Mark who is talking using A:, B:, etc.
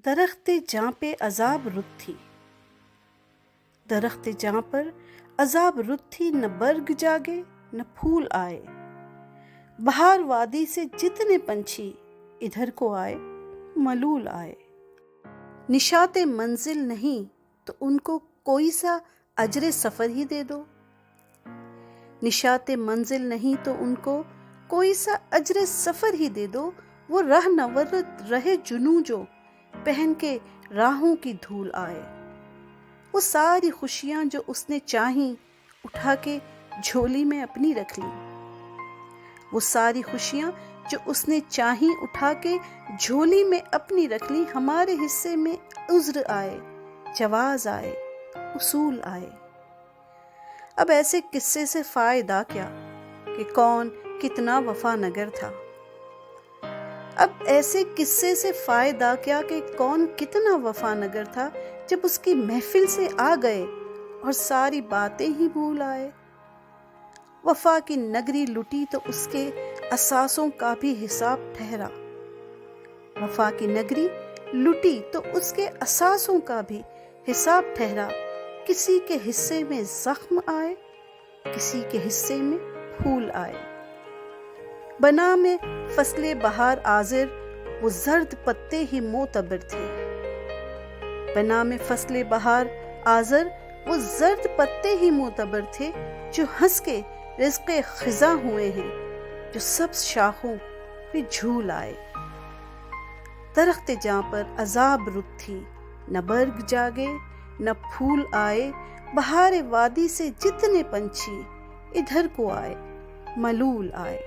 A: درخت جاں پہ عذاب رت تھی، درخت جاں پر عذاب رت تھی، نہ برگ جاگے نہ پھول آئے۔ بہار وادی سے جتنے پنچھی ادھر کو آئے، ملول آئے۔ نشاط منزل نہیں تو ان کو کوئی سا اجر سفر ہی دے دو، نشاط منزل نہیں تو ان کو کوئی سا اجر سفر ہی دے دو۔ وہ رہ نورد رہے جنوں جو پہن کے راہوں کی دھول آئے۔ وہ ساری خوشیاں جو اس نے چاہیں اٹھا کے جھولی میں اپنی رکھ لی، وہ ساری خوشیاں جو اس نے چاہیں اٹھا کے جھولی میں اپنی رکھ لی۔ ہمارے حصے میں عذر آئے، جواز آئے، اصول آئے۔ اب ایسے قصے سے فائدہ کیا کہ کون کتنا وفا نگر تھا، اب ایسے قصے سے فائدہ کیا کہ کون کتنا وفا نگر تھا، جب اس کی محفل سے آ گئے اور ساری باتیں ہی بھول آئے۔ وفا کی نگری لٹی تو اس کے اثاثوں کا بھی حساب ٹھہرا، وفا کی نگری لٹی تو اس کے اثاثوں کا بھی حساب ٹھہرا۔ کسی کے حصے میں زخم آئے، کسی کے حصے میں پھول آئے۔ بنا میں فصل بہار آذر وہ زرد پتے ہی معتبر تھے، بنا میں فصل بہار آذر وہ زرد پتے ہی معتبر تھے، جو ہنس کے رزق خزاں ہوئے ہیں، جو سبز شاخوں پہ جھول آئے۔ درخت جاں پر عذاب رت تھی، نہ برگ جاگے نہ پھول آئے۔ بہار وادی سے جتنے پنچھی ادھر کو آئے، ملول آئے۔